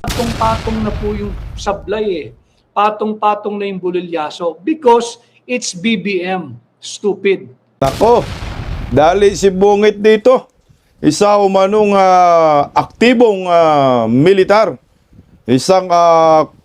patong-patong na po yung sablay eh. Patong-patong na yung bulilyaso because it's BBM. Stupid. Nako, dali si Bungit dito. Isa umanong aktibong militar. Isang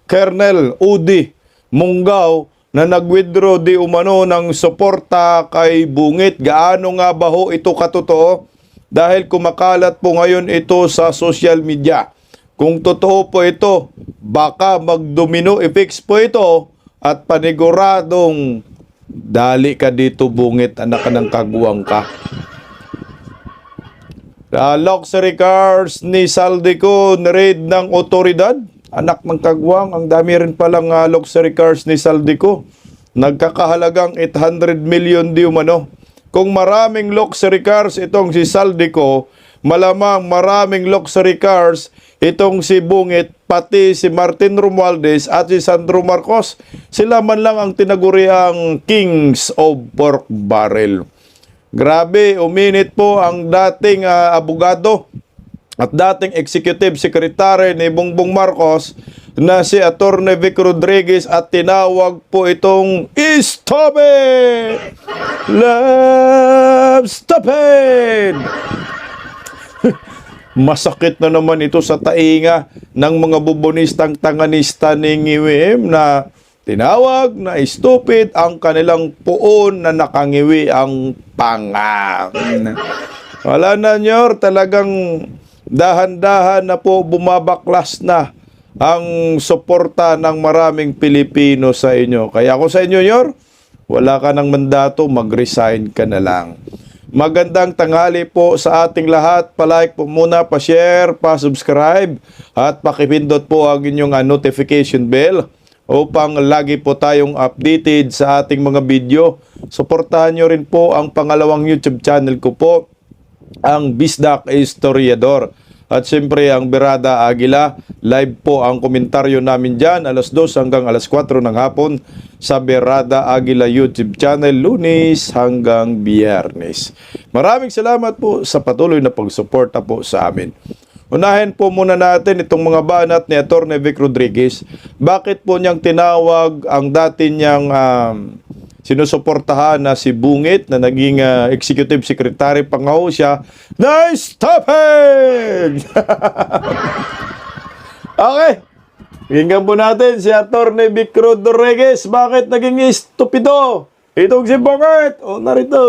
Colonel Udi Mungaw na nag-withdraw di umano ng suporta kay Bungit. Gaano nga ba ho ito katotoo? Dahil kumakalat po ngayon ito sa social media. Kung totoo po ito, baka mag-domino effects po ito at paniguradong dali ka dito Bungit, anak ka ng kaguwang ka. Luxury cars ni Saldico na-raid ng otoridad. Anak ng kagwang, ang dami rin palang luxury cars ni Saldico. Nagkakahalagang 800 million di umano. Kung maraming luxury cars itong si Saldico, malamang maraming luxury cars itong si Bungit, pati si Martin Romualdez at si Sandro Marcos. Sila man lang ang tinaguriang Kings of Pork Barrel. Grabe, uminit po ang dating abogado at dating executive secretary ni Bongbong Marcos na si Atty. Vic Rodriguez at tinawag po itong Stop it! Love, stop it! Masakit na naman ito sa tainga ng mga bubonistang tanganista ni Ngiwim na tinawag na stupid ang kanilang puon na nakangiwi ang panga. Wala na nyor, talagang dahan-dahan na po bumabaklas na ang suporta ng maraming Pilipino sa inyo. Kaya ako sa inyo nyor, wala ka ng mandato, mag-resign ka na lang. Magandang tanghali po sa ating lahat. Pa-like po muna, pa-share, pa-subscribe at pakipindot po ang inyong notification bell upang lagi po tayong updated sa ating mga video. Suportahan nyo rin po ang pangalawang YouTube channel ko po, ang Bisdak Historiador. At siyempre ang Berada Aguila. Live po ang komentaryo namin dyan alas 2 hanggang alas 4 ng hapon sa Berada Aguila YouTube channel, Lunes hanggang Biyernes. Maraming salamat po sa patuloy na pagsuporta po sa amin. Unahin po muna natin itong mga banat ni Atty. Vic Rodriguez. Bakit po niyang tinawag ang dati niyang sinusuportahan na si Bungit na naging executive secretary pa nga ho siya na stop it! Okay. Pakinggan po natin si Atty. Vic Rodriguez. Bakit naging stupido itong si Bungit? O, narito.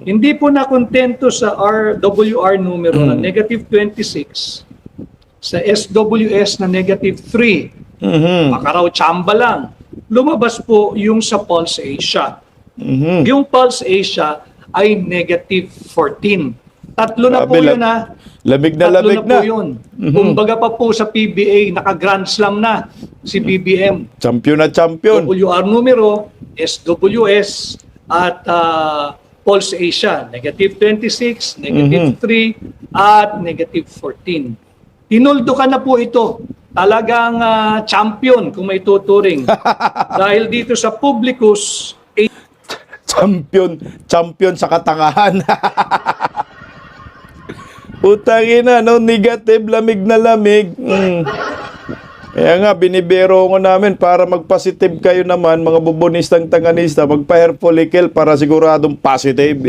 Hindi po nakontento sa RWR numero na negative 26, sa SWS na negative 3. Baka raw tsamba lang. Lumabas po yung sa Pulse Asia. Yung Pulse Asia ay negative 14. Tatlo na po yun na. Lamig na lamig na. Po yun. Kumbaga pa po sa PBA, naka-Grand Slam na si BBM. Champion na champion. WR numero, SWS, at Pulse Asia, negative 26, negative 3, at negative 14. Tinuldo ka na po ito. Talagang champion kung may tuturing. Dahil dito sa Publicus, champion sa katangahan. Utangin na, no? Negative, lamig na lamig. Kaya nga, binibero ko namin para mag-positive kayo naman, mga bubonistang tanganista, magpa-hair follicle para siguradong positive.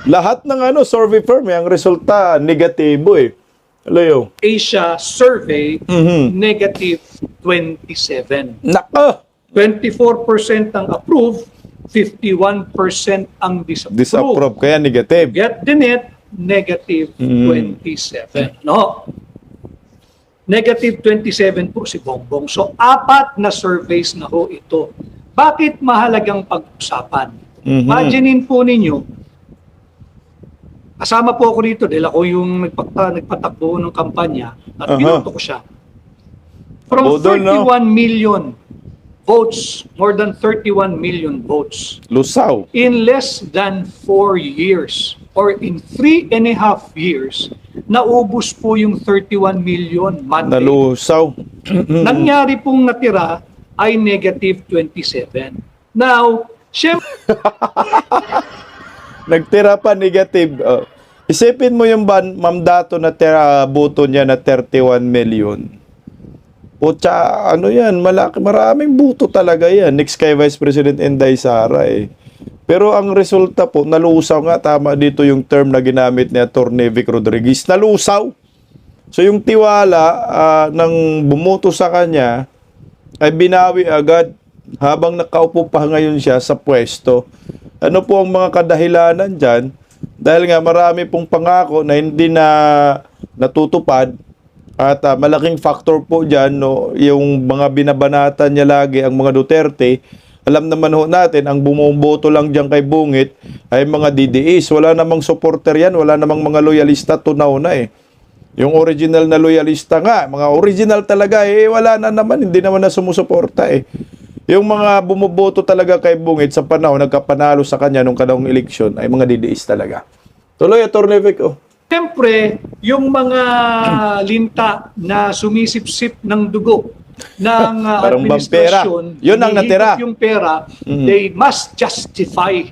Lahat ng survey firm, ang resulta, negatibo eh. Alayo. Asia survey, negative 27. Nako! 24% ang approve, 51% ang disapprove. Disapprove, kaya negative. Get the net, negative 27. No? Negative 27 po si Bongbong. So, 4 na surveys na ho ito. Bakit mahalagang pag-usapan? Imaginein po ninyo, kasama po ako dito dahil ako yung nagpatakbo ng kampanya at binoto ko siya. From 31 million votes, more than 31 million votes. Lusaw. In less than 4 years or in 3.5 years, naubos po yung 31 million mandate. Nalusaw. Nangyari pong natira ay negative 27. Now, syempre, nagtira pa negative. Isipin mo yung ma'am dato na boto niya na 31 million. O ano yan, maraming buto talaga yan. Next kay Vice President Inday Sara eh. Pero ang resulta po, nalusaw nga, tama dito yung term na ginamit ni Atty. Vic Rodriguez, nalusaw. So yung tiwala ng bumuto sa kanya ay binawi agad habang nakaupo pa ngayon siya sa pwesto. Ano po ang mga kadahilanan dyan? Dahil nga marami pong pangako na hindi na natutupad. At malaking factor po dyan, no, yung mga binabanatan niya lagi, ang mga Duterte. Alam naman ho natin, ang bumoboto lang dyan kay Bungit ay mga DDS. Wala namang supporter yan, wala namang mga loyalista, tunaw na eh. Yung original na loyalista nga, mga original talaga eh, wala na naman, hindi naman na sumusuporta eh. Yung mga bumoboto talaga kay Bungit sa panahon, nagkapanalo sa kanya nung kanong eleksyon, ay mga DDS talaga. Tuloy, Atty. Vic, oh. Siyempre, yung mga linta na sumisip-sip ng dugo ng Parang administrasyon, yun ang natira. yung pera, they must justify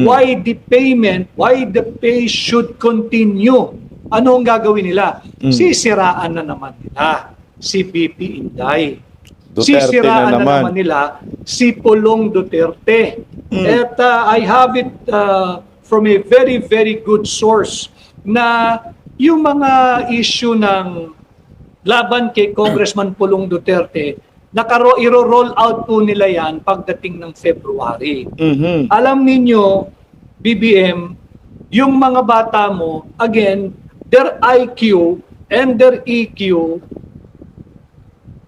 why the pay should continue. Ano ang gagawin nila? Sisiraan na naman nila si BP Inday. Duterte Sisiraan na naman. nila si Pulong Duterte. At I have it from a very, very good source na yung mga issue ng laban kay Congressman Pulong Duterte, iro-roll out po nila yan pagdating ng February. Alam ninyo, BBM, yung mga bata mo, again, their IQ and their EQ,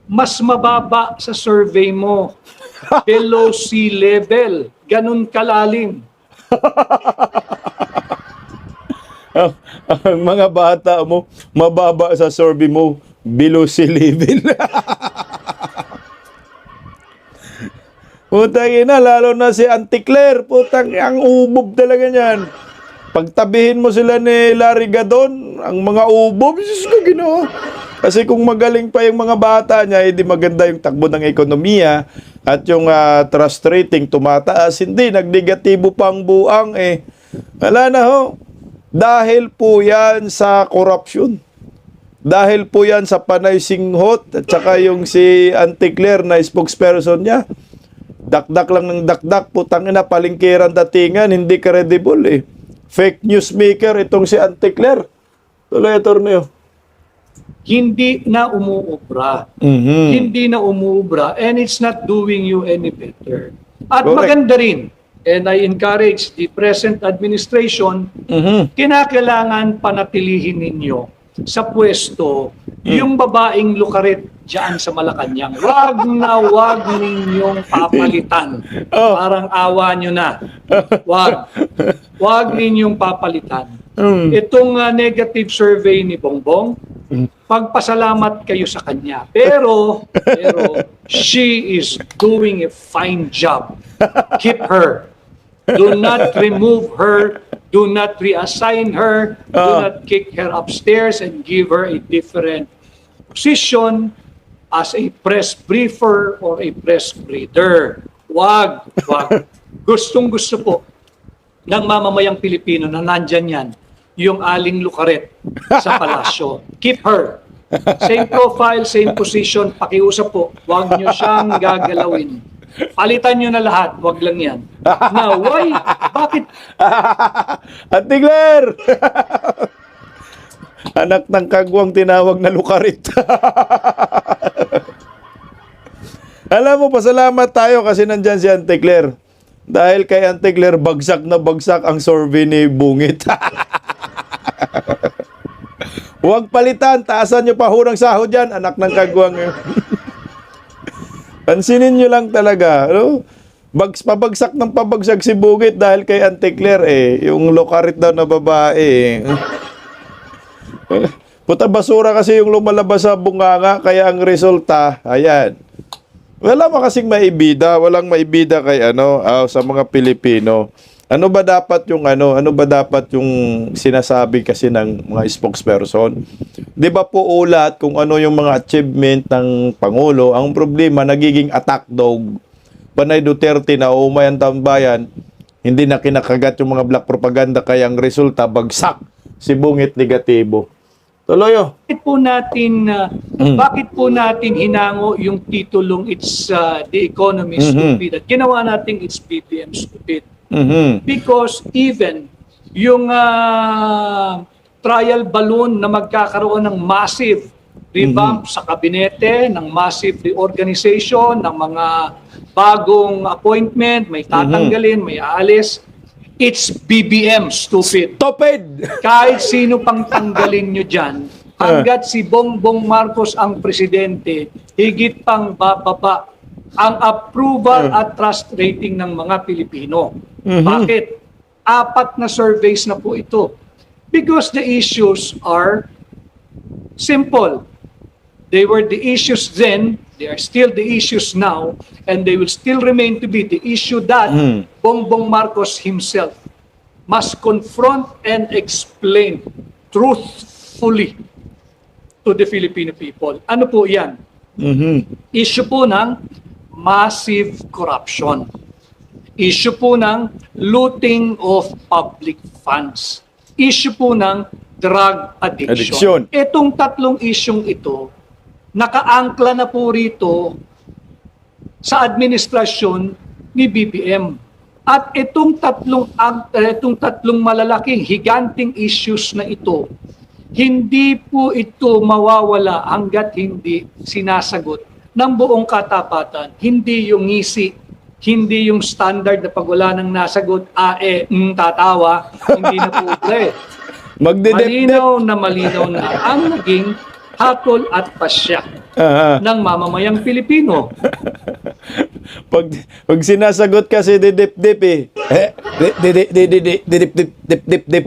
mas mababa sa survey mo. Below sea level. Ganun kalalim. Ang mga bata mo, mababa sa survey mo, below sea level. Putang ina, lalo na si Auntie Claire, putang, ang ubob talaga niyan. Pagtabihin mo sila ni Larry Gadon, ang mga ubob, Jesus ko Ginoo. Kasi kung magaling pa yung mga bata niya, hindi maganda yung takbo ng ekonomiya at yung trust rating tumataas, hindi, nagnegatibo pa ang buang eh. Wala na ho. Dahil po yan sa corruption. Dahil po yan sa Panay Singhot at saka yung si Auntie Claire na spokesperson niya. Dakdak lang ng dakdak, putang ina, palingkiran datingan, hindi credible eh. Fake news maker itong si Auntie Claire. Tuloy, Attorney. Hindi na umuubra. Hindi na umuubra and it's not doing you any better. At Correct. maganda rin, and I encourage the present administration, kinakailangan panatilihin ninyo sa pwesto yung babaeng lukaret dyan sa Malacanang. Wag na wag ninyong papalitan. Parang awa nyo na. Wag. Wag ninyong papalitan. Itong negative survey ni Bongbong, pagpasalamat kayo sa kanya. Pero she is doing a fine job. Keep her. Do not remove her. Do not reassign her. Do not kick her upstairs and give her a different position as a press briefer or a press breeder. Wag. Gustong-gusto po ng mamamayang Pilipino na nandyan yan, yung Aling Lucaret sa palasyo. Keep her. Same profile, same position, pakiusap po. Huwag nyo siyang gagalawin. Palitan nyo na lahat, wag lang yan. Now, why? Bakit? Auntie Claire! Anak ng kagwang tinawag na Lucaret. Alam mo, pasalamat tayo kasi nandyan si Auntie Claire. Dahil kay Auntie Claire, bagsak na bagsak ang survey ni Bungit. Huwag palitan, taasan nyo pa hurang sahod dyan, anak ng kagwang. Pansinin nyo lang talaga, no? Pabagsak ng pabagsak si Bungit dahil kay Auntie Claire eh. Yung Lucaret daw na babae eh. Puta basura kasi yung lumalabas sa bunganga, kaya ang resulta, ayan. Wala mo kasing maibida, walang maibida kay sa mga Pilipino. Ano ba dapat yung sinasabi kasi ng mga spokesperson? 'Di ba po ulat kung ano yung mga achievement ng Pangulo? Ang problema nagiging attack dog. Panay Duterte na umayan tambayan, hindi na kinakagat yung mga black propaganda kaya ang resulta bagsak si Bungit negatibo. Tuloy. Bakit po natin hinango yung titulong It's the Economy Stupid at ginawa natin It's BBM Stupid? Because even yung trial balloon na magkakaroon ng massive revamp sa kabinete, ng massive reorganization, ng mga bagong appointment, may tatanggalin, may aalis, it's BBM Stupid. Stupid! Kahit sino pang tanggalin nyo dyan, hanggat si Bongbong Marcos ang presidente, higit pang bababa ang approval at trust rating ng mga Pilipino. Bakit? 4 na surveys na po ito. Because the issues are simple. They were the issues then, they are still the issues now, and they will still remain to be the issue that Bongbong Marcos himself must confront and explain truthfully to the Filipino people. Ano po yan? Issue po ng massive corruption. Issue po ng looting of public funds. Issue po ng drug addiction. Itong 3 isyong ito, nakaangkla na po rito sa administrasyon ni BBM. At itong tatlong malalaking higanting issues na ito, hindi po ito mawawala hanggat hindi sinasagot ng buong katapatan. Hindi yung ngisi, hindi yung standard na pag wala nang nasagot, tatawa, hindi na po malinaw na ang naging hatol at pasya ng mamamayang Pilipino. Pag sinasagot kasi didip-dip didip-dip.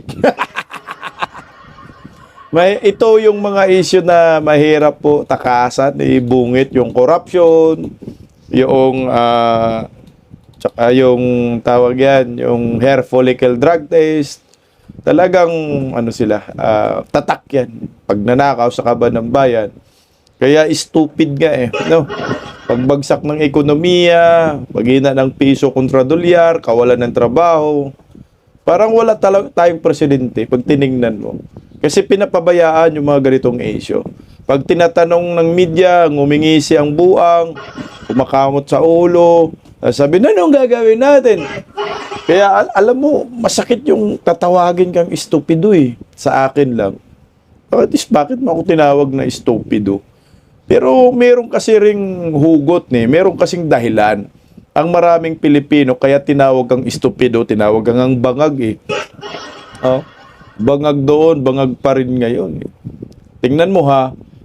Ito yung mga issue na mahirap po takasan, ibungit yung corruption, yung tsaka yung tawag yan, yung hair follicle drug test. Talagang tatak yan pag nanakaw sa kaban ng bayan. Kaya stupid nga no? Pagbagsak ng ekonomiya, paghina ng piso kontra dolyar, kawalan ng trabaho. Parang wala tayong presidente pag tiningnan mo. Kasi pinapabayaan yung mga ganitong issue. Pag tinatanong ng media, ngumingi siyang buang, kumakamot sa ulo, sabi na, anong gagawin natin? Kaya alam mo, masakit yung tatawagin kang estupido sa akin lang. Bakit mo ako tinawag na estupido? Pero meron kasi ring hugot meron kasing dahilan. Ang maraming Pilipino kaya tinawag kang estupido, tinawag kang bangag bangag doon, bangag pa rin ngayon. Tingnan mo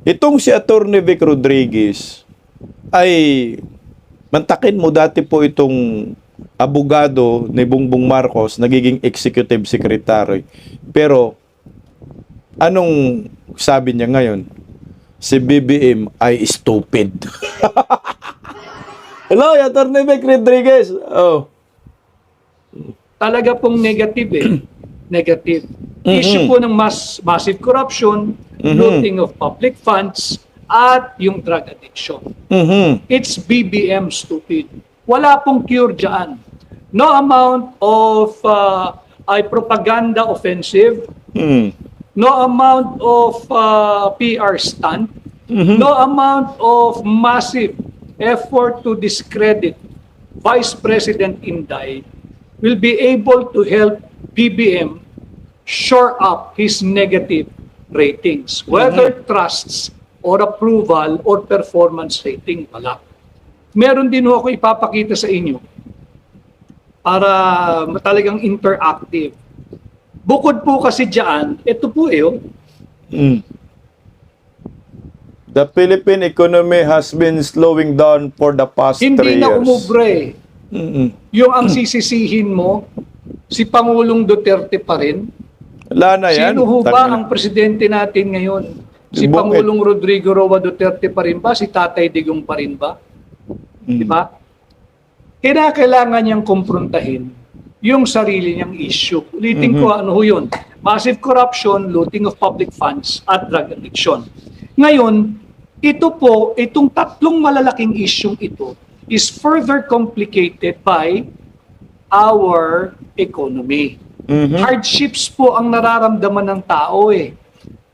itong si Attorney Vic Rodriguez ay mantakin mo dati po itong abogado ni Bongbong Marcos, nagiging executive secretary. Pero anong sabi niya ngayon? Si BBM ay stupid. Hello, Attorney Vic Rodriguez. Talaga pong negative negative. Issue po ng massive corruption, looting of public funds, at yung drug addiction. It's BBM stupid. Wala pong cure dyan. No amount of propaganda offensive, no amount of PR stunt, no amount of massive effort to discredit Vice President Inday will be able to help BBM shore up his negative ratings, whether trusts or approval or performance rating, wala. Meron din ako ipapakita sa inyo para talagang interactive. Bukod po kasi dyan, ito po The Philippine economy has been slowing down for the past 3 years. Hindi na umubre. Yung ang sisisihin mo, si Pangulong Duterte pa rin. Wala na yan. Sino ho ba ang presidente natin ngayon? Si Pangulong Rodrigo Roa Duterte pa rin ba? Si Tatay Digong pa rin ba? Diba? Kailangan niyang kumprontahin yung sarili niyang issue. Ulitin ko, ano ho yun? Massive corruption, looting of public funds, at drug addiction. Ngayon, itong 3 malalaking isyung ito is further complicated by our economy. Hardships po ang nararamdaman ng tao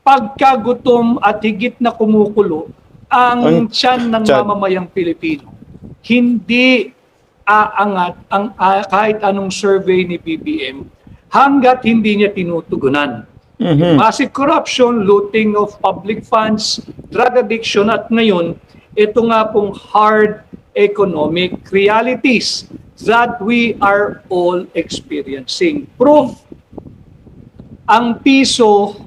pagkagutom at higit na kumukulo ang tiyan ng tiyan. mamamayang Pilipino, hindi aangat ang kahit anong survey ni BBM hanggat hindi niya tinutugunan. Massive corruption, looting of public funds, drug addiction, at ngayon, ito nga pong hard economic realities that we are all experiencing. Proof, ang piso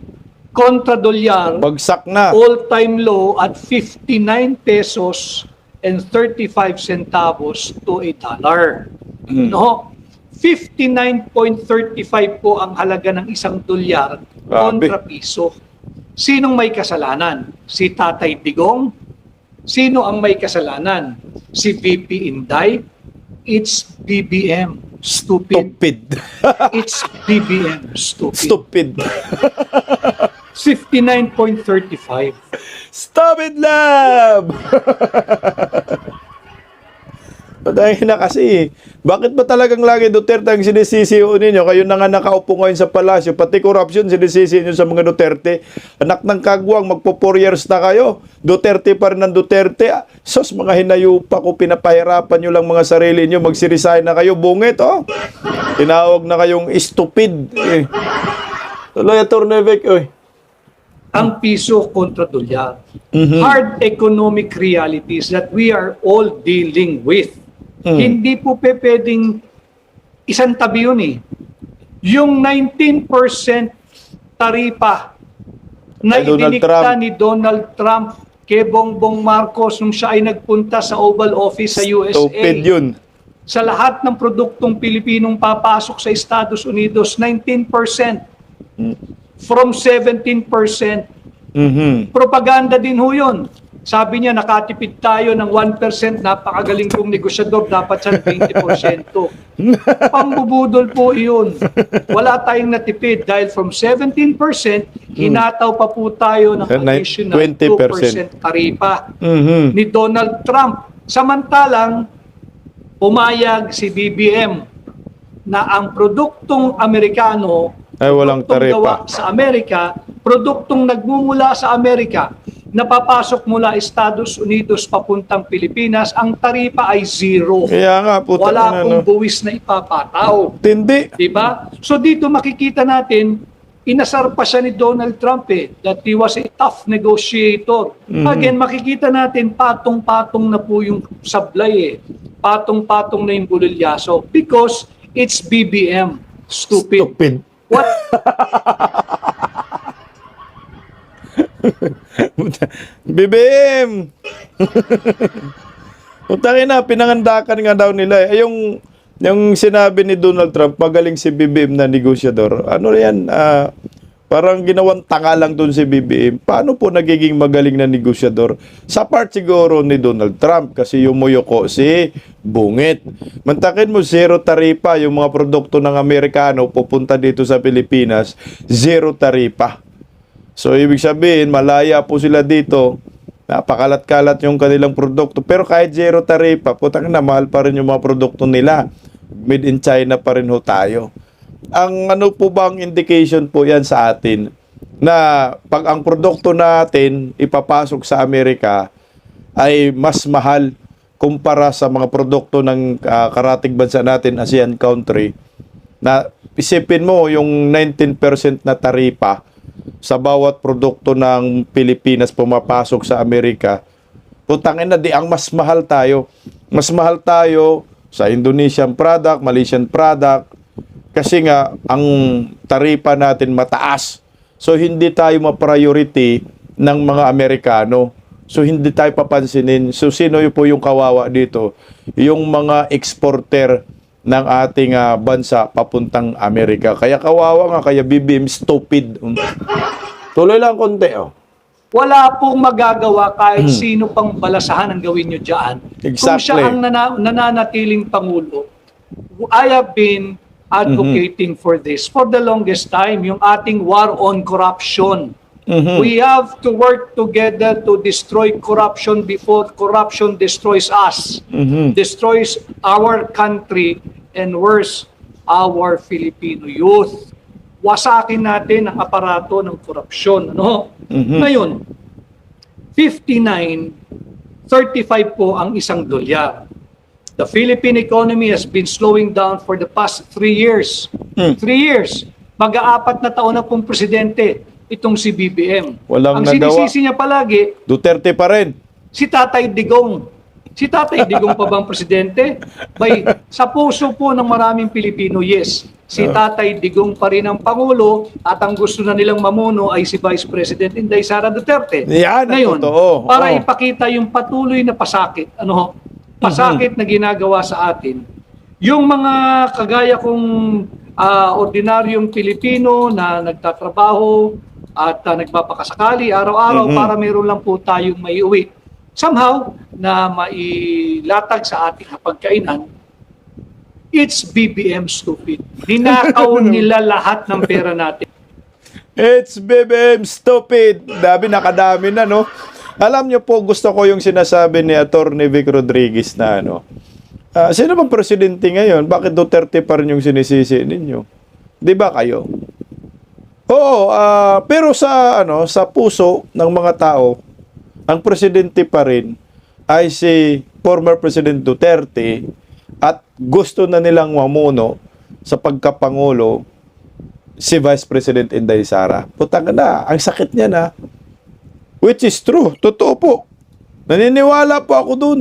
kontra dolyar, Bagsak na. all-time low at 59 pesos and 35 centavos to a dollar. No? 59.35 po ang halaga ng isang dolyar kontra piso. Sinong may kasalanan? Si Tatay Digong? Sino ang may kasalanan? Si VP Inday? It's BBM. Stupid. Stupid. It's BBM. Stupid. Stupid. 59.35. Stop it, love! Dahil na kasi, bakit ba talagang lagi Duterte ang sinisisiyo ninyo? Kayo na nga nakaupo ngayon sa palasyo, pati corruption sinisisiyo nyo sa mga Duterte. Anak ng kagwang, magpo 4 years na kayo. Duterte pa rin ng Duterte. Sos, mga hinayupa ko, pinapahirapan nyo lang mga sarili nyo, magsiresign na kayo, bungit, oh. Tinawag na kayong stupid. Eh. Tuloy, Tornevec, oy. Ang piso kontra dolyar. Hard economic realities that we are all dealing with. Hindi po pwedeng isang tabi yun eh. Yung 19% taripa na Ay, Donald idinikta Trump. ni Donald Trump kay Bongbong Marcos nung siya ay nagpunta sa Oval Office sa USA. Stupid yun. Sa lahat ng produktong Pilipinong papasok sa Estados Unidos, 19%. From 17%. Propaganda din ho yun. Sabi niya, nakatipid tayo ng 1%, napakagaling kong negosyador, dapat siya 20%. Pambubudol po iyon. Wala tayong natipid dahil from 17%, hinataw pa po tayo ng additional 2% taripa ni Donald Trump. Samantalang, pumayag si BBM na ang produktong Amerikano ay walang produktong gawa taripa. sa Amerika, produktong nagmumula sa Amerika, napapasok mula Estados Unidos papuntang Pilipinas, ang taripa ay zero. Kaya nga, puta Wala na, pong no? buwis na ipapataw. Tindi. Diba? So dito makikita natin, inasar pa siya ni Donald Trump that he was a tough negotiator. Again, makikita natin patong-patong na po yung sablay Patong-patong na yung bulilyaso because it's BBM. Stupid. Stupid. What? BBM! Utangin na, pinangandakan nga daw nila. Yung sinabi ni Donald Trump, magaling si BBM na negosyador. Ano yan? Parang ginawang tanga lang dun si BBM. Paano po nagiging magaling na negosyador? Sa part siguro ni Donald Trump kasi yumuyoko si bungit. Mantakin mo, zero taripa. Yung mga produkto ng Amerikano pupunta dito sa Pilipinas, zero taripa. So, ibig sabihin, malaya po sila dito. Napakalat-kalat yung kanilang produkto. Pero kahit zero taripa, putang na, mahal pa rin yung mga produkto nila. Made in China pa rin ho tayo. Ang ano po bang indication po yan sa atin na pag ang produkto natin ipapasok sa Amerika ay mas mahal kumpara sa mga produkto ng karatig bansa natin, ASEAN country, na isipin mo yung 19% na taripa sa bawat produkto ng Pilipinas pumapasok sa Amerika, putangin na di ang mas mahal tayo. Mas mahal tayo sa Indonesian product, Malaysian product, kasi nga ang taripa natin mataas. So hindi tayo ma-priority ng mga Amerikano. So hindi tayo papansinin. So sino po yung kawawa dito? Yung mga exporter ng ating bansa papuntang Amerika. Kaya kawawa nga, kaya BBM stupid. Tuloy lang konti, oh. Wala pong magagawa kahit sino pang balasahan ang gawin nyo dyan. Kung siya Exactly. ang nananatiling Pangulo, I have been advocating for this for the longest time, yung ating war on corruption. We have to work together to destroy corruption before corruption destroys us, destroys our country, and worse, our Filipino youth. wasakin natin ang aparato ng korupsyon. Ano? Ngayon, 59.35 po ang isang dolyar. The Philippine economy has been slowing down for the past 3 years. 3 years. Mag-aapat na taon na pong presidente itong si BBM. Walang ang nagawa. sinisisi niya palagi, Duterte pa rin. si Tatay Digong. Si Tatay Digong pa bang presidente? Sa puso po ng maraming Pilipino, yes. Si Tatay Digong pa rin ang Pangulo at ang gusto na nilang mamuno ay si Vice President Inday Sara Duterte. Yan ang Ngayon, totoo. para Oo. ipakita yung patuloy na pasakit, pasakit na ginagawa sa atin, yung mga kagaya kong ordinaryong Pilipino na nagtatrabaho at nagpapakasakali araw-araw para meron lang po tayong maiuwi. Somehow, na mailatag sa ating hapagkainan, it's BBM stupid. Ninakaw nila lahat ng pera natin. It's BBM stupid. Nakadami na, no? Alam niyo po, gusto ko yung sinasabi ni Attorney Vic Rodriguez na, sino bang presidente ngayon? Bakit Duterte pa rin yung sinisisi ninyo? Di ba kayo? Oo, pero sa puso ng mga tao, ang presidente pa rin ay si former President Duterte at gusto na nilang mamuno sa pagkapangulo si Vice President Inday Sara. Putang na, ang sakit niya na. Which is true. Totoo po. Naniniwala po ako dun.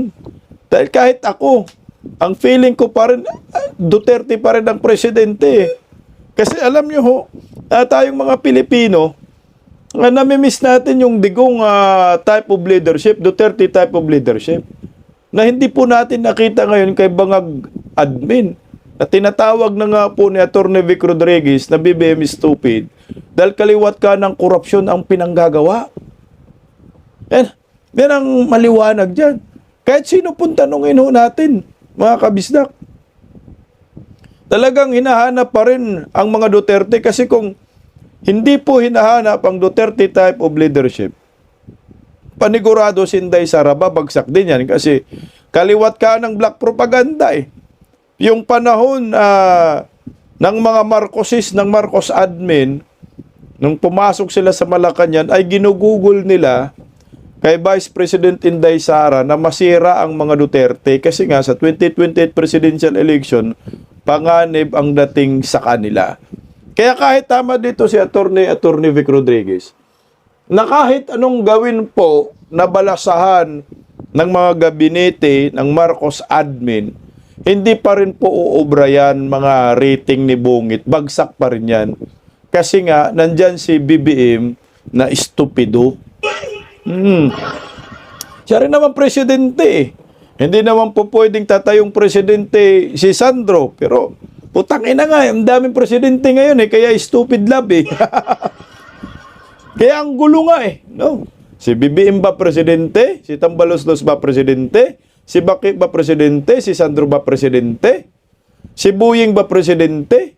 Dahil kahit ako, ang feeling ko pa rin, Duterte pa rin ang presidente. Kasi alam nyo ho, tayong mga Pilipino, namimiss natin yung Digong type of leadership, Duterte type of leadership, na hindi po natin nakita ngayon kay Bangag Admin. Na tinatawag na nga po ni Atty. Vic Rodriguez na BBM is stupid dahil kaliwat ka ng korupsyon ang pinanggagawa. Yan ang maliwanag dyan. Kahit sino pong tanungin ho natin, mga kabisdak. Talagang hinahanap pa rin ang mga Duterte kasi kung hindi po hinahanap ang Duterte type of leadership, panigurado si Inday Sara, babagsak din yan kasi kaliwat ka ng black propaganda eh. Yung panahon ng mga Marcosis, ng Marcos admin, nung pumasok sila sa Malacanang, ay ginugugol nila kay Vice President Inday Sara na masira ang mga Duterte kasi nga sa 2028 presidential election, panganib ang dating sa kanila. Kaya kahit tama dito si Attorney Vic Rodriguez, na kahit anong gawin po na balasahan ng mga gabinete ng Marcos admin, hindi pa rin po uubra yan mga rating ni Bungit. Bagsak pa rin yan. Kasi nga, nandyan si BBM na estupido. Siya rin naman presidente eh. Hindi naman po pwedeng tatayong presidente si Sandro. Pero, putang ina nga, ang daming presidente ngayon eh. Kaya stupid love eh. Kaya ang gulo nga eh. No? Si BBM ba presidente? Si Tambaloslos ba presidente? Si Baki ba presidente? Si Sandro ba presidente? Si Buying ba presidente?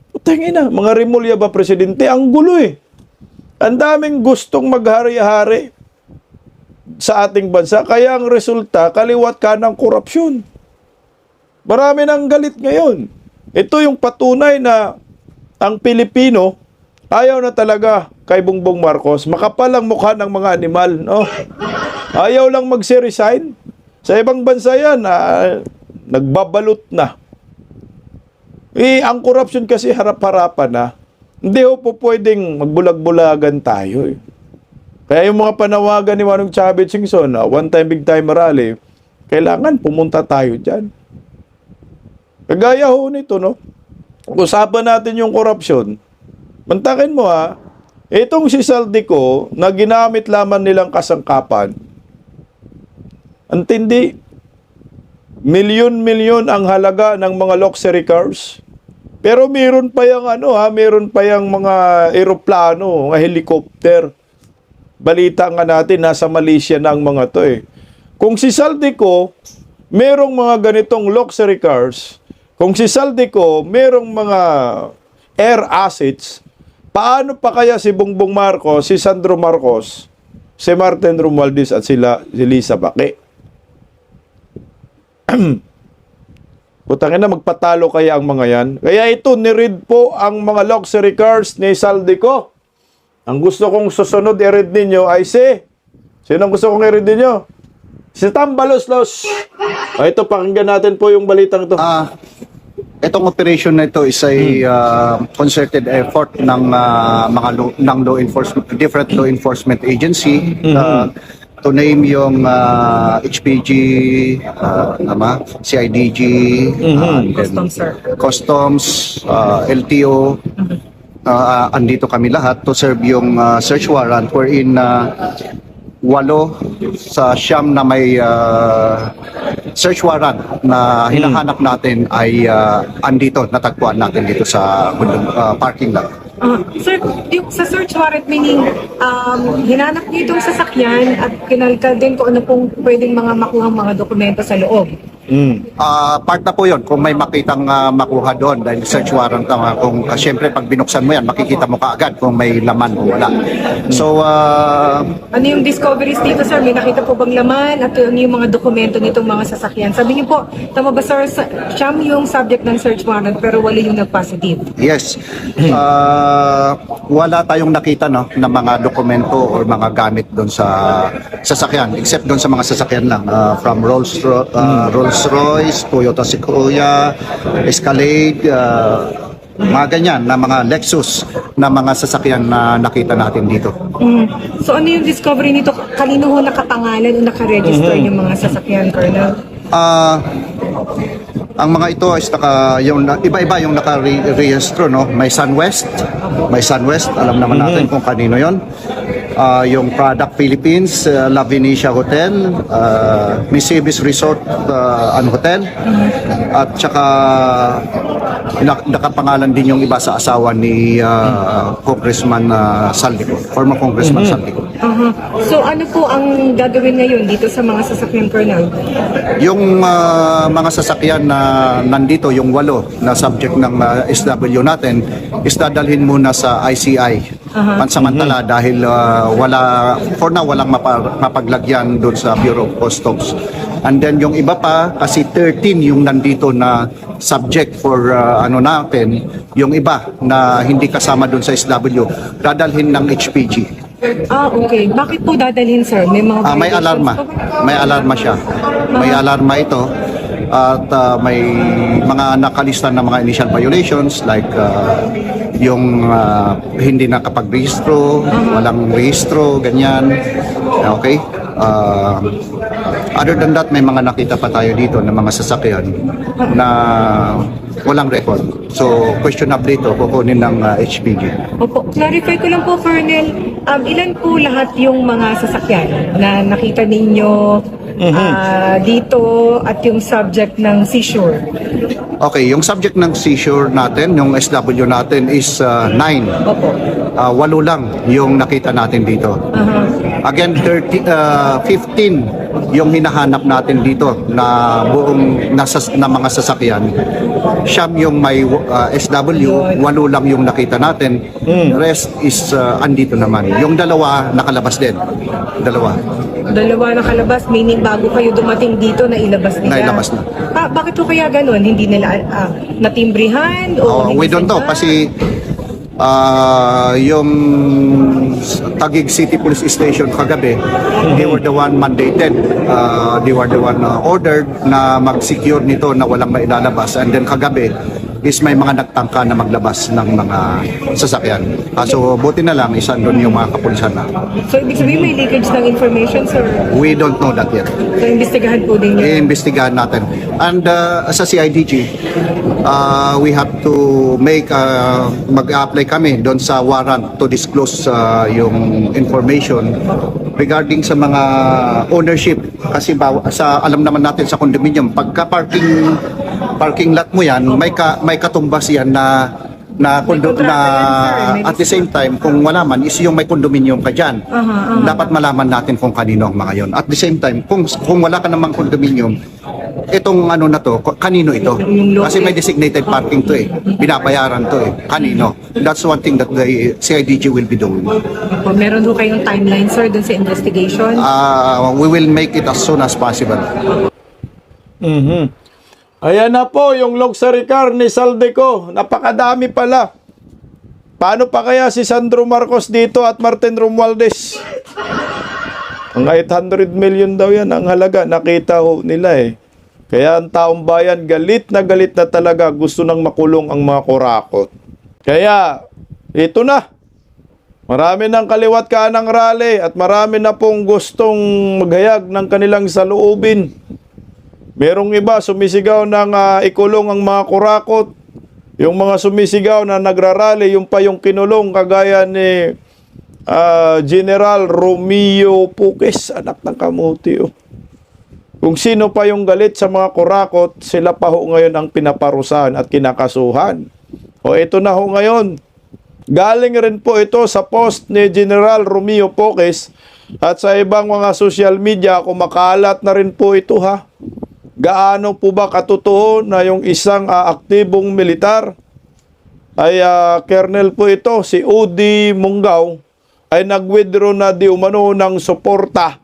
Putang ina, mga Rimulya ba presidente? Ang gulo eh. Ang daming gustong maghari-hari sa ating bansa. Kaya ang resulta, kaliwat ka ng korupsyon. Marami nang galit ngayon. Ito yung patunay na ang Pilipino ayaw na talaga kay Bongbong Marcos. Makapal ang mukha ng mga animal. No? Ayaw lang mag-resign. Sa ibang bansa yan, nagbabalot na. Ang korupsyon kasi harap-harapan na. Hindi ho po pwedeng magbulag-bulagan tayo eh. Kaya yung mga panawagan ni Manong Chavez Singson, one time big time rally, kailangan pumunta tayo dyan. Kagaya ho nito, no? Usapan natin yung korupsyon. Mantakin mo itong si Saldico na ginamit lamang nilang kasangkapan, ang tindi, milyon-milyon ang halaga ng mga luxury cars. Pero meron pa yung meron pa yung mga eroplano, mga helicopter. Balita nga natin, nasa Malaysia na ang mga to eh. Kung si Saldico, merong mga ganitong luxury cars, kung si Saldico, merong mga air assets, paano pa kaya si Bongbong Marcos, si Sandro Marcos, si Martin Romualdez at si Lisa Baki? Putangin na, magpatalo kaya ang mga yan. Kaya ito, niread po ang mga luxury cars ni Saldico. Ang gusto kong susunod i-read ninyo ay Sino ang gusto kong i-read ninyo? Si Tambaloslos. Ito, pakinggan natin po yung balitang to. Itong operation na ito is a concerted effort ng ng law enforcement, different law enforcement agency, to name yung HPG, CIDG, and then Customs, LTO. Andito kami lahat to serve yung search warrant wherein 8 sa siyam na may search warrant na hinahanap natin ay andito, natagpuan natin dito sa parking lot. Sir, yung sa search warrant, meaning hinanap niyo itong sasakyan at kinalkal din kung ano pong pwedeng mga makuhang mga dokumento sa loob. Part na po yun kung may makitang makuha doon dahil search warrant kung syempre pag binuksan mo yan makikita mo kaagad kung may laman o wala. So Ano yung discoveries dito, sir? May nakita po bang laman at ano yung mga dokumento nitong mga sasakyan? Sabi niyo po, tama ba sir, siyam yung subject ng search warrant pero wala yung nag-positive? yes, wala tayong nakita na mga dokumento or mga gamit doon sa sasakyan except doon sa mga sasakyan lang from Rolls-Royce, Toyota Sequoia, Escalade, mga ganyan na mga Lexus na mga sasakyan na nakita natin dito. So ano yung discovery nito? Kanino ho nakapangalan o nakaregister yung mga sasakyan, Colonel? Ang mga ito is iba-iba yung naka-rehistro, no? May Sunwest, alam naman natin kung kanino yon. Yung Product Philippines, La Venetia Hotel, Misibis Resort and Hotel, at saka nakapangalan din yung iba sa asawa ni Congressman Saldico, former Congressman Saldico. So ano po ang gagawin ngayon dito sa mga sasakyan, Colonel? Yung mga sasakyan na nandito, yung 8 na subject ng SW natin, is dadalhin muna sa ICI pansamantala dahil walang mapaglagyan doon sa Bureau of Customs. And then yung iba pa, kasi 13 yung nandito na subject for natin, yung iba na hindi kasama doon sa SW, dadalhin ng HPG. Okay. Bakit po dadalhin, sir? May mga May violations alarma. po ba? May alarma siya. May alarma ito. At may mga nakalista na mga initial violations like yung hindi nakapag-rehistro, walang rehistro, ganyan. Okay? Other than that, may mga nakita pa tayo dito na mga sasakyan na walang record. So, questionable ito, kukunin ng HPG. Opo. Clarify ko lang po, Colonel. Ilan po lahat yung mga sasakyan na nakita ninyo dito at yung subject ng seizure? Okay, yung subject ng seizure natin, yung SW natin is 9. Opo. 8 lang yung nakita natin dito. Again, 15 yung hinahanap natin dito na buong na mga sasakyan. Siyam yung may SW, 8 lang yung nakita natin. The rest is andito naman. Yung 2 nakalabas din. 2. Dalawa nakalabas, meaning bago kayo dumating dito na ilabas nila. Nailabas na. Bakit po kaya ganun? Hindi nila natimbrihan? O We don't know kasi yung Taguig City Police Station kagabi, they were the one mandated, they were the one ordered na mag-secure nito na walang mailalabas, and then kagabi is may mga nagtangka na maglabas ng mga sasakyan. So buti na lang isa doon yung mga kapulisan na. So ibig sabihin may leakage ng information, sir? We don't know that yet. So imbestigahan po din yun? Iimbestigahan natin. And sa CIDG, we have to mag-apply kami doon sa warrant to disclose yung information regarding sa mga ownership. Kasi alam naman natin sa condominium, pagka parking lot mo yan, may katumbas yan na at the same time, kung wala man, is yung may condominium ka dyan. Dapat malaman natin kung kanino ang mga yon. At the same time, kung wala ka namang condominium, itong na to, kanino ito? Kasi may designated parking to binabayaran to kanino? That's one thing that the CIDG will be doing. Meron ho kayong timeline, sir, dun sa investigation? We will make it as soon as possible. Ayan na po yung luxury car ni Saldeco. Napakadami pala. Paano pa kaya si Sandro Marcos dito at Martin Romualdez? Ang 800 million daw yan ang halaga. Nakita ho nila eh. Kaya ang taong bayan galit na talaga. Gusto nang makulong ang mga kurakot. Kaya ito na. Marami ng kaliwat kaanang rally at marami na pong gustong maghayag ng kanilang saloobin. Merong iba sumisigaw ng ikulong ang mga kurakot. Yung mga sumisigaw na nagrarally, yung pa yung kinulong kagaya ni General Romeo Puques, anak ng kamuti. Oh. Kung sino pa yung galit sa mga kurakot, sila pa ho ngayon ang pinaparusahan at kinakasuhan. O ito na ho ngayon. Galing rin po ito sa post ni General Romeo Puques at sa ibang mga social media, kumakalat na rin po ito ha. Gaano po ba katotoo na yung isang aktibong militar ay Colonel po ito, si Udi Mungaw, ay nag-withdraw na di umano ng suporta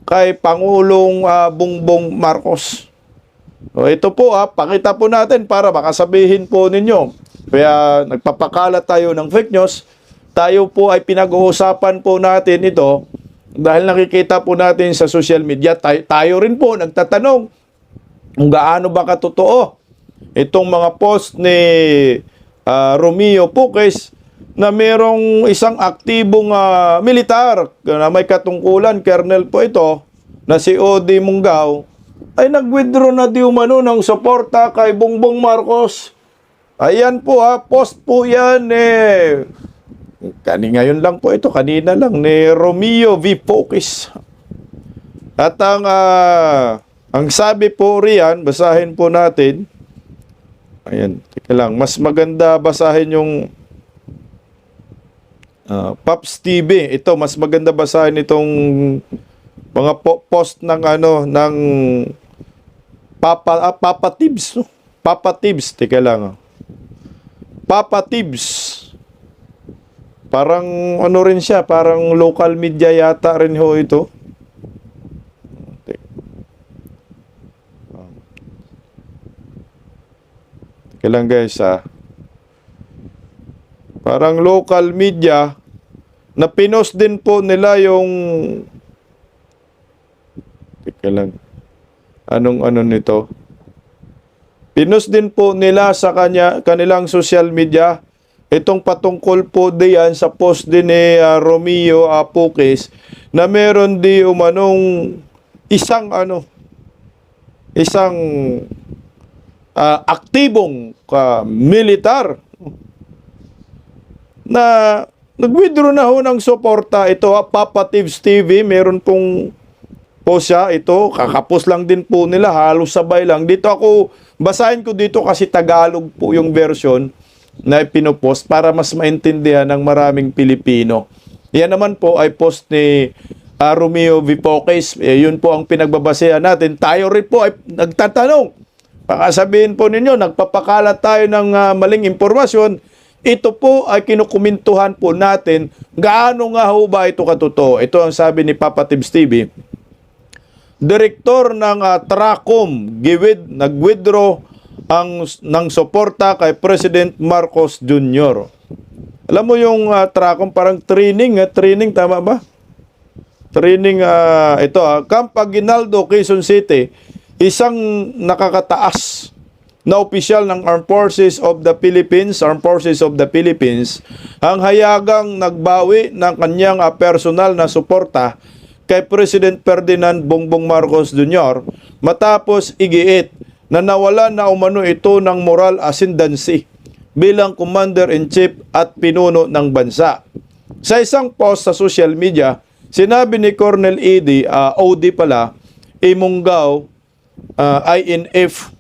kay Pangulong Bongbong Marcos. O ito po pakita po natin para baka sabihin po ninyo. Kaya nagpapakalat tayo ng fake news. Tayo po ay pinag-uusapan po natin ito dahil nakikita po natin sa social media. Tayo rin po nagtatanong kung gaano ba katotoo itong mga post ni Romeo Puques na merong isang aktibong militar na may katungkulan, Colonel po ito, na si Odi Mungaw, ay nag-withdraw na di umano ng suporta kay Bongbong Marcos. Ayan po post po yan ngayon lang po ito, kanina lang, ni Romeo V. Puques. At ang sabi po riyan, basahin po natin. Ayan, teka lang. Mas maganda basahin yung Pops TV. Ito, mas maganda basahin itong mga post ng ng Papa Tibbs. No? Papa Tibbs, teka lang. Papa Tibbs. Parang rin siya, parang local media yata rin ho ito. Lang guys parang local media na pinost din po nila yung teka lang anong nito, pinost din po nila sa kanilang social media itong patungkol po diyan sa post din ni Romeo Puques na meron di umanong isang aktibong militar na nag-withdraw na ho ng suporta. Ito Papa Tibbs TV, meron pong post siya. Ito, kakapos lang din po nila, halos sabay lang. Dito ako, basahin ko dito kasi Tagalog po yung version na pinopost para mas maintindihan ng maraming Pilipino. Yan naman po ay post ni Romeo V. Puques. Yun po ang pinagbabasehan natin. Tayo rin po ay nagtatanong. Baka sabihin po ninyo, nagpapakalat tayo ng maling impormasyon. Ito po ay kinukumintuhan po natin. Gaano nga ho ba ito katotoo? Ito ang sabi ni Papa Tibbs TV. Direktor ng Tracom, nag-withdraw ng suporta kay President Marcos Jr. Alam mo yung Tracom, parang training, tama ba? Training, ito Camp Aguinaldo, Quezon City. Isang nakakataas na opisyal ng Armed Forces of the Philippines, ang hayagang nagbawi ng kanyang personal na suporta kay President Ferdinand Bongbong Marcos Jr. matapos igiit na nawala na umano ito ng moral ascendancy bilang Commander-in-Chief at pinuno ng bansa. Sa isang post sa social media, sinabi ni Colonel Odi Mungaw, INF,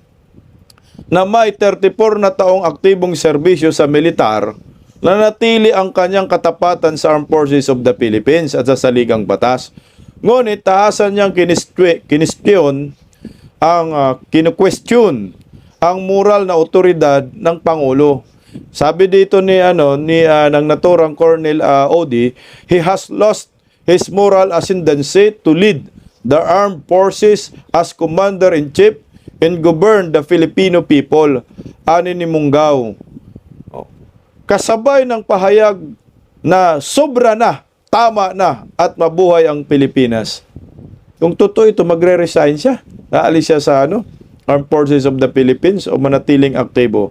na may 34 na taong aktibong serbisyo sa militar, na natili ang kanyang katapatan sa Armed Forces of the Philippines at sa saligang batas. Ngunit tahasan niyang kinu-question ang moral na otoridad ng Pangulo. Sabi dito ng naturang Colonel Odi, he has lost his moral ascendancy to lead the armed forces as commander-in-chief. and govern the Filipino people. Ani ni Mungaw. Kasabay ng pahayag na sobra na, tama na, at mabuhay ang Pilipinas. Kung totoo ito, magre-resign siya. Naalis siya sa Armed Forces of the Philippines o manatiling aktibo.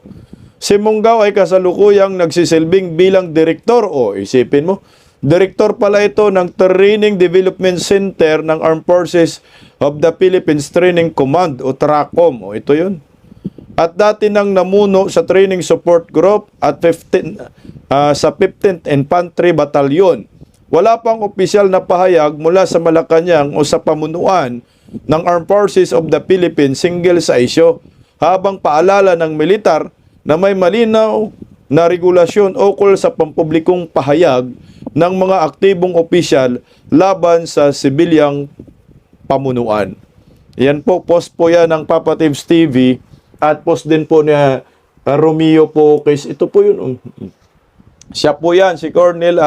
Si Mungaw ay kasalukuyang nagsisilbing bilang direktor. O, isipin mo, direktor pala ito ng Training Development Center ng Armed Forces of the Philippines Training Command o TRACOM. O, ito yun. At dati nang namuno sa Training Support Group at sa 15th Infantry Battalion. Wala pang opisyal na pahayag mula sa Malacanang o sa pamunuan ng Armed Forces of the Philippines single sa isyo, habang paalala ng militar na may malinaw na regulasyon ukol sa pampublikong pahayag ng mga aktibong opisyal laban sa sibilyang pamunuan. Yan po, post po yan ng Papa Tips TV at post din po ni Romeo Poques. Ito po yun. Siya po yan, si Colonel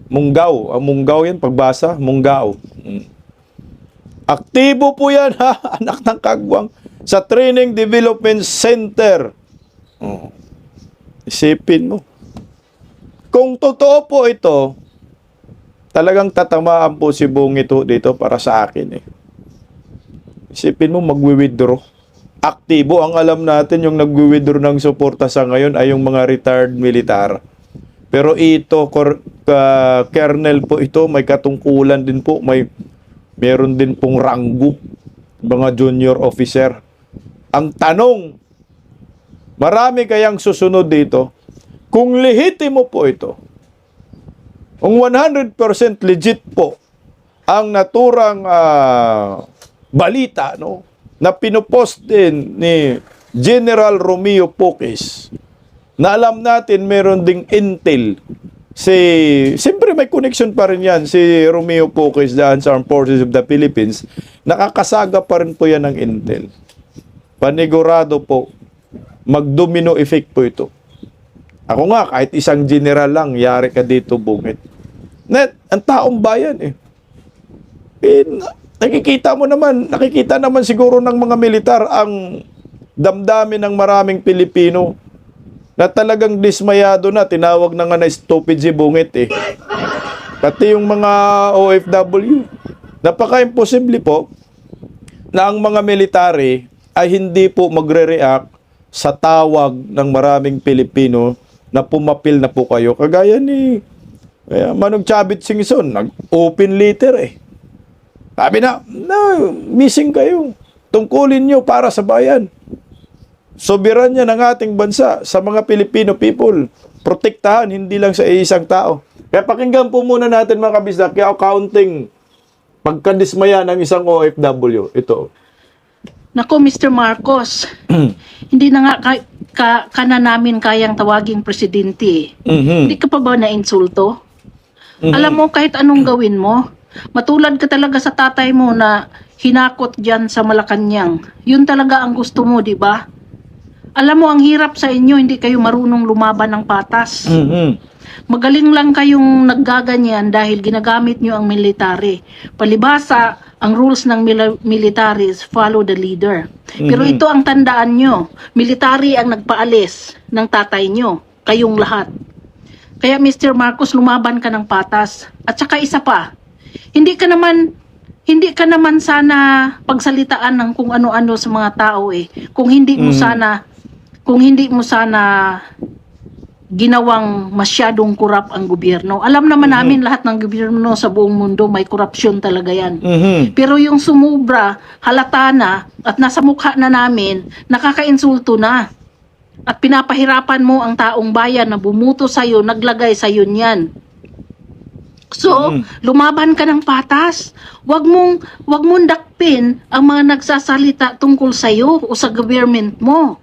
Mungaw. Mungaw yan, pagbasa, Mungaw. Aktibo po yan, ha? Anak ng kagwang. Sa Training Development Center. Isipin mo. Kung totoo po ito, talagang tatamaan po si Bungito dito para sa akin. Isipin mo, magwi-withdraw. Aktibo, ang alam natin, yung nagwi-withdraw ng suporta sa ngayon ay yung mga retired militar. Pero ito, Colonel po ito, may katungkulan din po, meron din pong ranggo, mga junior officer. Ang tanong, marami kayang susunod dito, kung lehitimo po ito, kung 100% legit po ang naturang balita, na pinupost din ni General Romeo Poques, na alam natin meron ding intel. Siyempre may connection pa rin yan, si Romeo Poques daan sa Armed Forces of the Philippines. Nakakasaga pa rin po yan ng intel. Panigurado po, mag-domino effect po ito. Ako nga, kahit isang general lang, yari ka dito, Bungit. Ang taong bayan nakikita naman siguro ng mga militar ang damdamin ng maraming Pilipino na talagang dismayado na, tinawag na nga na stupid si Bungit Pati yung mga OFW. Napaka-imposible po na ang mga military ay hindi po magre-react sa tawag ng maraming Pilipino na pumapil na po kayo. Kagaya ni Manong Chavit Singson, nag-open letter Sabi na, missing kayo. Tungkulin nyo para sa bayan. Soberanya ng ating bansa sa mga Filipino people. Protektahan, hindi lang sa isang tao. Kaya pakinggan po muna natin mga kabisdak, kaya accounting pagkadismaya ng isang OFW. Ito. Nako, Mr. Marcos, hindi na nga ka na namin kayang tawaging presidente. Hindi ka pa ba na-insulto? Alam mo, kahit anong gawin mo, matulad ka talaga sa tatay mo na hinakot dyan sa Malacanang. Yun talaga ang gusto mo, di ba? Alam mo, ang hirap sa inyo, hindi kayo marunong lumaban ng patas. Magaling lang kayong naggaganyan dahil ginagamit nyo ang military. Palibhasa, ang rules ng military is follow the leader. Pero ito ang tandaan nyo, military ang nagpaalis ng tatay nyo, kayong lahat. Kaya Mr. Marcos, lumaban ka ng patas. At saka isa pa, hindi ka naman sana pagsalitaan ng kung ano-ano sa mga tao kung hindi mo sana ginawang masyadong kurap ang gobyerno. Alam naman namin lahat ng gobyerno sa buong mundo may korupsyon talaga yan. Pero yung sumubra, halata na at nasa mukha na namin, nakakainsulto na. At pinapahirapan mo ang taong bayan na bumuto sa'yo, naglagay sa'yo niyan. So, lumaban ka ng patas. Wag mong dakpin ang mga nagsasalita tungkol sa iyo o sa government mo.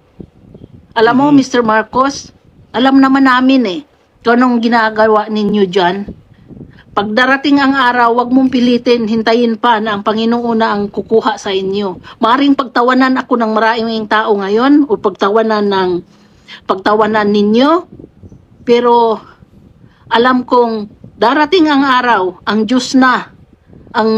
Alam mo, Mr. Marcos, alam naman namin kung anong ginagawa ninyo diyan. Pag darating ang araw, wag mong pilitin, hintayin pa na ang Panginoon na ang kukuha sa inyo. Maaring pagtawanan ako ng maraming tao ngayon o pagtawanan ninyo, pero alam kong darating ang araw, ang Diyos na ang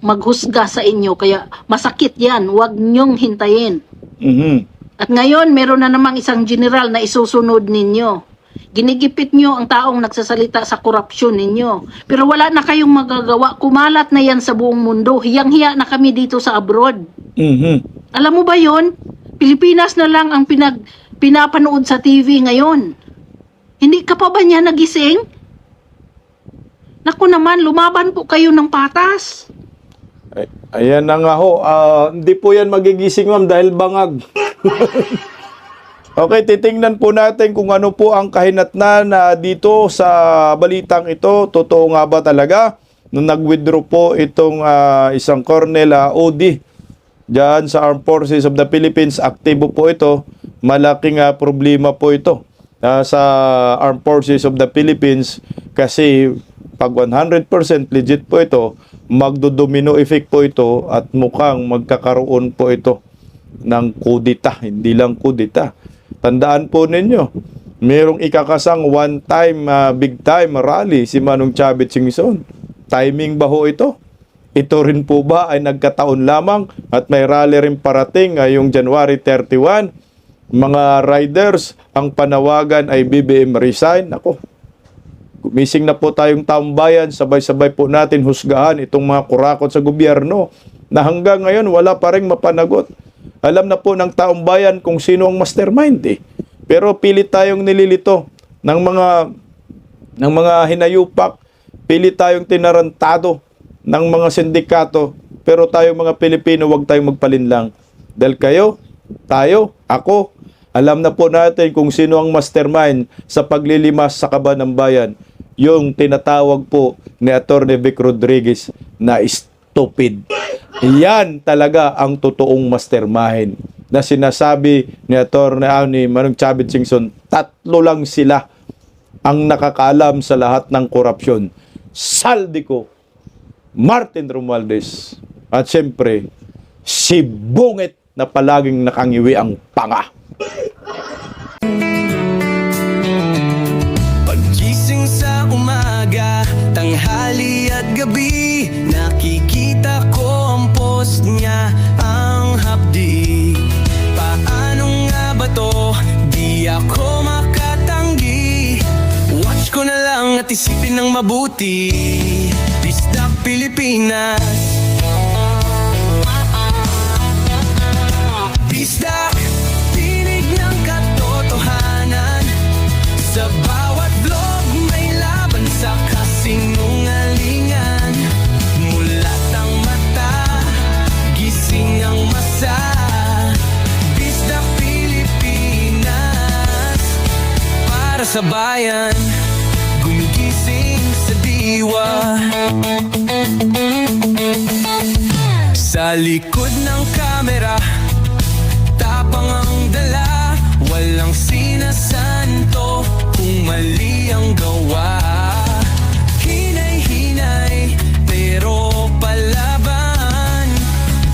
maghusga sa inyo. Kaya masakit yan. Huwag nyong hintayin. Mhm. At ngayon, meron na namang isang general na isusunod ninyo. Ginigipit nyo ang taong nagsasalita sa korupsyon ninyo. Pero wala na kayong magagawa. Kumalat na yan sa buong mundo. Hiyang-hiya na kami dito sa abroad. Mhm. Alam mo ba yon? Pilipinas na lang ang pinapanood sa TV ngayon. Hindi ka pa ba niya nagising? Naku naman, lumaban po kayo ng patas. Ayan na nga ho. Hindi po yan magigising, ma'am, dahil bangag. Okay, titingnan po natin kung ano po ang kahinatnan na dito sa balitang ito. Totoo nga ba talaga? Nung nag-withdraw po itong isang Colonel OD diyan sa Armed Forces of the Philippines, aktibo po ito. Malaking problema po ito sa Armed Forces of the Philippines kasi pag 100% legit po ito, magdo-domino effect po ito at mukhang magkakaroon po ito ng kudita, hindi lang kudita. Tandaan po ninyo, merong ikakasang one-time, big-time rally si Manong Chavit Singson. Timing ba ho ito? Ito rin po ba ay nagkataon lamang at may rally rin parating ngayong January 31? Mga riders, ang panawagan ay BBM resign. Ako, gumising na po tayong taong bayan, sabay-sabay po natin husgahan itong mga kurakot sa gobyerno na hanggang ngayon wala pa rin mapanagot. Alam na po ng taong bayan kung sino ang mastermind Pero pilit tayong nililito ng mga hinayupak, pilit tayong tinarantado ng mga sindikato, pero tayo mga Pilipino wag tayong magpalinlang. Dahil tayo, ako, alam na po natin kung sino ang mastermind sa paglilimas sa kaban ng bayan. Yung tinatawag po ni Atty. Vic Rodriguez na stupid. Yan talaga ang totoong mastermind na sinasabi ni Atty. Manong Chavit Singson. 3 lang sila ang nakakaalam sa lahat ng korupsyon. Saldico, Martin Romualdez, at siyempre, si Bungit na palaging nakangiwi ang panga. Paggising sa umaga, tanghali at gabi, nakikita ko ang post niya, ang hapdi. Paano nga ba to? Di ako makatanggi. Watch ko na lang at isipin ng mabuti. Bisdak Pilipinas. Bisdak, tinig ng katotohanan. Sa bawat vlog may laban sa kasinungalingan. Mulat ang mata, gising ang masa. Bisdak Pilipinas, para sa bayan, gumigising sa diwa. Sa likod ng kamera, tapang ang dala, walang sinasanto kung mali ang gawa. Hinay-hinay, pero palaban.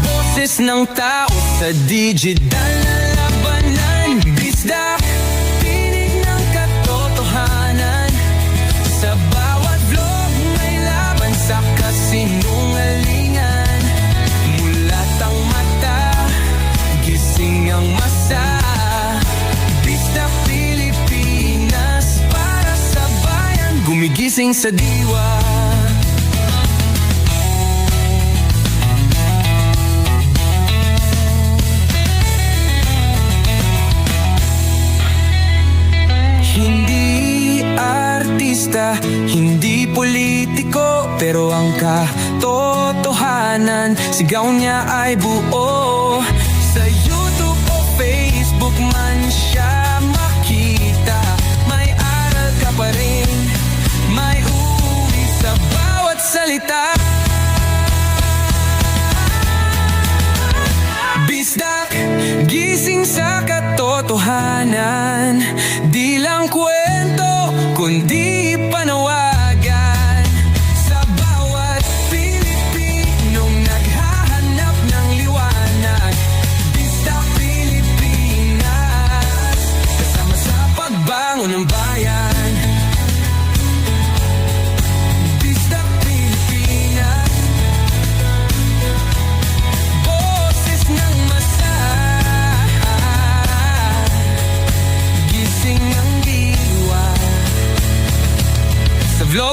Boses ng tao sa digital na labanan. Bisdak, tinig ng katotohanan. Sa bawat vlog may laban sa kasinungalingan. Mulat ang mata, gising ang masa. Bisdak Pilipinas, para sa bayan, gumigising sa diwa. Hindi artista, hindi politiko, pero ang katotohanan, sigaw niya ay buo. Sa YouTube o Facebook man siya makita, may aral ka pa rin, may uwi sa bawat salita. Bisdak, gising sa katotohanan. Di lang kwento, kundi panawagan. Sa bawat Pilipinong naghahanap ng liwanag. Bisdak Pilipinas, kasama sa pagbangon ng bayan. Bisdak Pilipinas,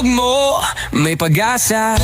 ilog mo, may pag-asa.